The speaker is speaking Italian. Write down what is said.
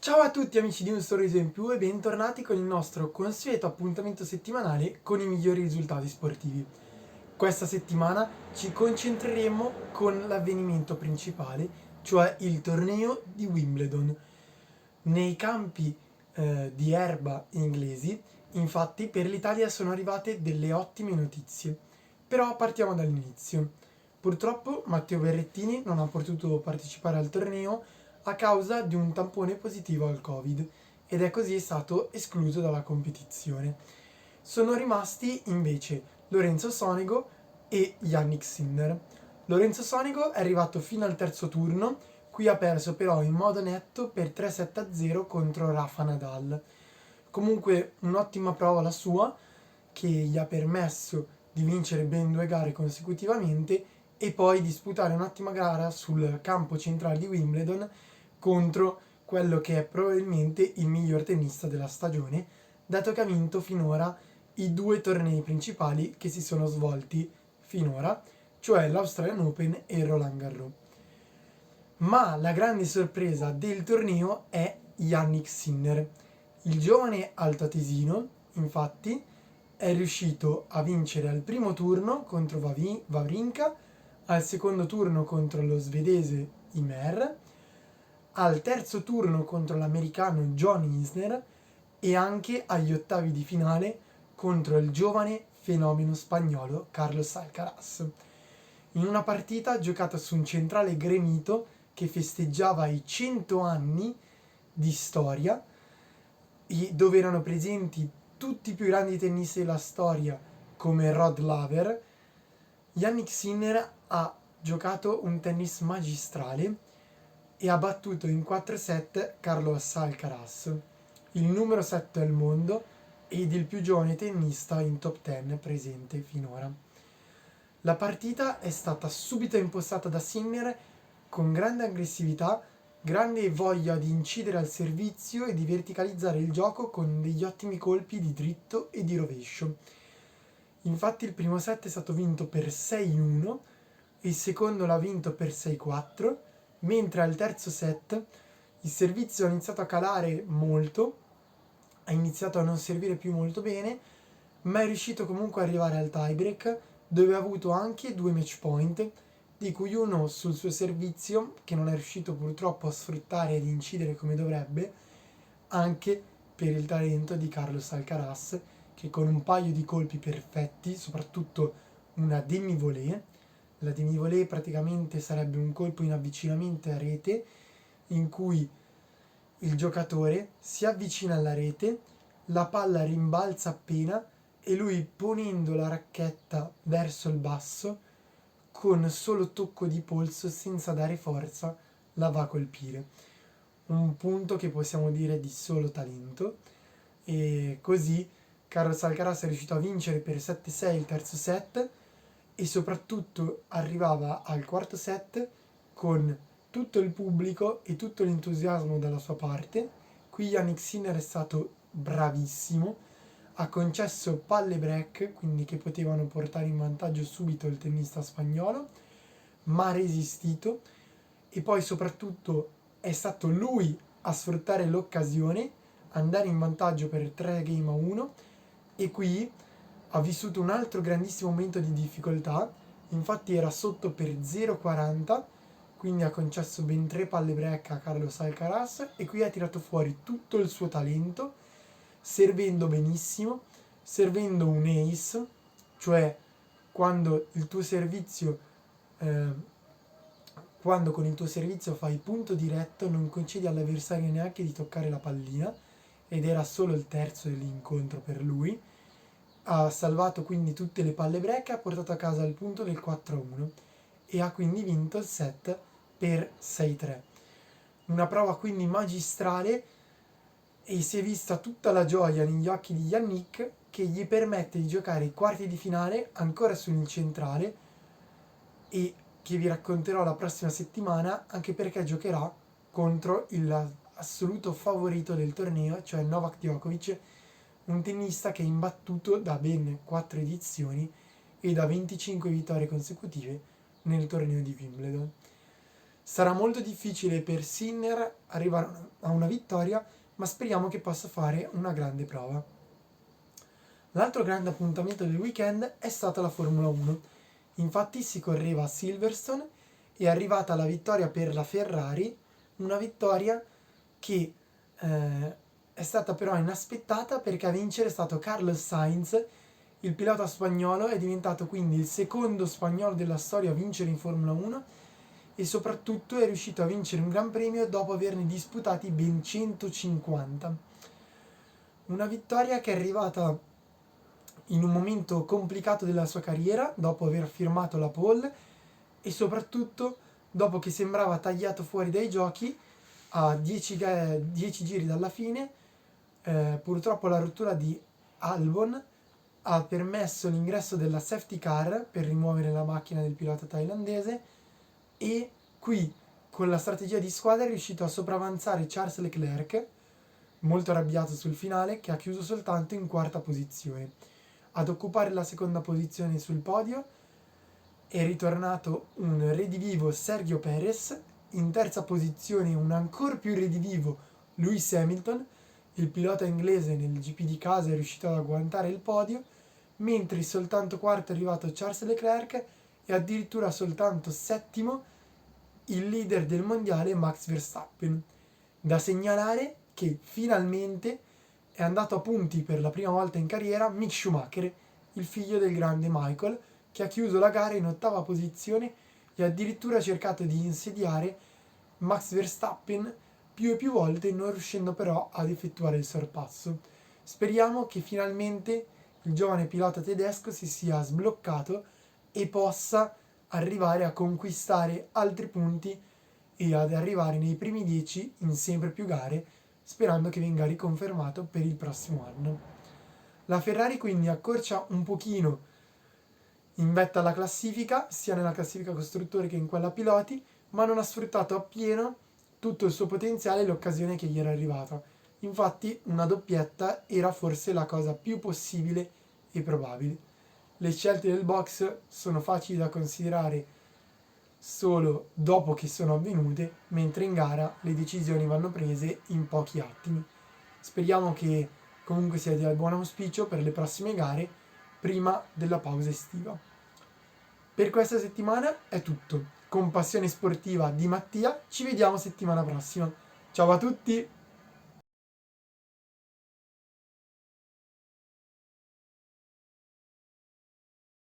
Ciao a tutti amici di Un Sorriso in Più e bentornati con il nostro consueto appuntamento settimanale con i migliori risultati sportivi. Questa settimana ci concentreremo con l'avvenimento principale, cioè il torneo di Wimbledon. Nei campi di erba inglesi, infatti, per l'Italia sono arrivate delle ottime notizie. Però partiamo dall'inizio. Purtroppo Matteo Berrettini non ha potuto partecipare al torneo a causa di un tampone positivo al Covid ed è così stato escluso dalla competizione. Sono rimasti invece Lorenzo Sonego e Yannick Sinner. Lorenzo Sonego è arrivato fino al terzo turno, qui ha perso però in modo netto per 3-7-0 contro Rafa Nadal. Comunque un'ottima prova la sua, che gli ha permesso di vincere ben 2 gare consecutivamente e poi disputare un'ottima gara sul campo centrale di Wimbledon contro quello che è probabilmente il miglior tennista della stagione, dato che ha vinto finora i 2 tornei principali che si sono svolti finora, cioè l'Australian Open e il Roland Garros. Ma la grande sorpresa del torneo è Yannick Sinner. Il giovane altoatesino, infatti, è riuscito a vincere al primo turno contro Wawrinka, al secondo turno contro lo svedese Ymer, al terzo turno contro l'americano John Isner e anche agli ottavi di finale contro il giovane fenomeno spagnolo Carlos Alcaraz. In una partita giocata su un centrale gremito che festeggiava i 100 anni di storia e dove erano presenti tutti i più grandi tennisti della storia come Rod Laver, Yannick Sinner ha giocato un tennis magistrale e ha battuto in 4 set Carlos Alcaraz, il numero 7 al mondo ed il più giovane tennista in top 10 presente finora. La partita è stata subito impostata da Sinner con grande aggressività, grande voglia di incidere al servizio e di verticalizzare il gioco con degli ottimi colpi di dritto e di rovescio. Infatti il primo set è stato vinto per 6-1, il secondo l'ha vinto per 6-4, mentre al terzo set il servizio ha iniziato a calare molto, ha iniziato a non servire più molto bene, ma è riuscito comunque ad arrivare al tiebreak, dove ha avuto anche 2 match point, di cui uno sul suo servizio, che non è riuscito purtroppo a sfruttare ed incidere come dovrebbe, anche per il talento di Carlos Alcaraz, che con un paio di colpi perfetti, soprattutto una demi-volée, la demi-volée praticamente sarebbe un colpo in avvicinamento a rete, in cui il giocatore si avvicina alla rete, la palla rimbalza appena e lui ponendo la racchetta verso il basso, con solo tocco di polso senza dare forza, la va a colpire. Un punto che possiamo dire di solo talento. E così Carlos Alcaraz è riuscito a vincere per 7-6 il terzo set e soprattutto arrivava al quarto set con tutto il pubblico e tutto l'entusiasmo dalla sua parte. Qui Yannick Sinner è stato bravissimo, ha concesso palle break, quindi che potevano portare in vantaggio subito il tennista spagnolo, ma ha resistito e poi soprattutto è stato lui a sfruttare l'occasione, andare in vantaggio per 3-1 e qui ha vissuto un altro grandissimo momento di difficoltà, infatti era sotto per 0-40, quindi ha concesso ben 3 palle break a Carlos Alcaraz e qui ha tirato fuori tutto il suo talento, servendo benissimo, servendo un ace, cioè quando il tuo servizio eh, quando con il tuo servizio fai punto diretto non concedi all'avversario neanche di toccare la pallina, ed era solo il terzo dell'incontro per lui, ha salvato quindi tutte le palle break e ha portato a casa il punto del 4-1 e ha quindi vinto il set per 6-3. Una prova quindi magistrale e si è vista tutta la gioia negli occhi di Yannick, che gli permette di giocare i quarti di finale ancora sul centrale e che vi racconterò la prossima settimana, anche perché giocherà contro l'assoluto favorito del torneo, cioè Novak Djokovic, un tennista che è imbattuto da ben 4 edizioni e da 25 vittorie consecutive nel torneo di Wimbledon. Sarà molto difficile per Sinner arrivare a una vittoria, ma speriamo che possa fare una grande prova. L'altro grande appuntamento del weekend è stata la Formula 1. Infatti si correva a Silverstone e è arrivata la vittoria per la Ferrari, una vittoria che è stata però inaspettata perché a vincere è stato Carlos Sainz, il pilota spagnolo, è diventato quindi il secondo spagnolo della storia a vincere in Formula 1 e soprattutto è riuscito a vincere un gran premio dopo averne disputati ben 150. Una vittoria che è arrivata in un momento complicato della sua carriera, dopo aver firmato la pole e soprattutto dopo che sembrava tagliato fuori dai giochi a 10 giri dalla fine. Purtroppo la rottura di Albon ha permesso l'ingresso della safety car per rimuovere la macchina del pilota thailandese e qui con la strategia di squadra è riuscito a sopravanzare Charles Leclerc, molto arrabbiato sul finale, che ha chiuso soltanto in quarta posizione. Ad occupare la seconda posizione sul podio è ritornato un redivivo Sergio Perez, in terza posizione un ancora più redivivo Lewis Hamilton, il pilota inglese nel GP di casa è riuscito ad agguantare il podio, mentre soltanto quarto è arrivato Charles Leclerc e addirittura soltanto settimo il leader del mondiale Max Verstappen. Da segnalare che finalmente è andato a punti per la prima volta in carriera Mick Schumacher, il figlio del grande Michael, che ha chiuso la gara in ottava posizione e addirittura ha cercato di insediare Max Verstappen più e più volte, non riuscendo però ad effettuare il sorpasso. Speriamo che finalmente il giovane pilota tedesco si sia sbloccato e possa arrivare a conquistare altri punti e ad arrivare nei primi 10 in sempre più gare, sperando che venga riconfermato per il prossimo anno. La Ferrari quindi accorcia un pochino in vetta alla classifica, sia nella classifica costruttori che in quella piloti, ma non ha sfruttato appieno tutto il suo potenziale e l'occasione che gli era arrivata. Infatti una doppietta era forse la cosa più possibile e probabile. Le scelte del box sono facili da considerare solo dopo che sono avvenute, mentre in gara le decisioni vanno prese in pochi attimi. Speriamo che comunque sia di buon auspicio per le prossime gare prima della pausa estiva. Per questa settimana è tutto. Con Passione Sportiva di Mattia ci vediamo settimana prossima. Ciao a tutti!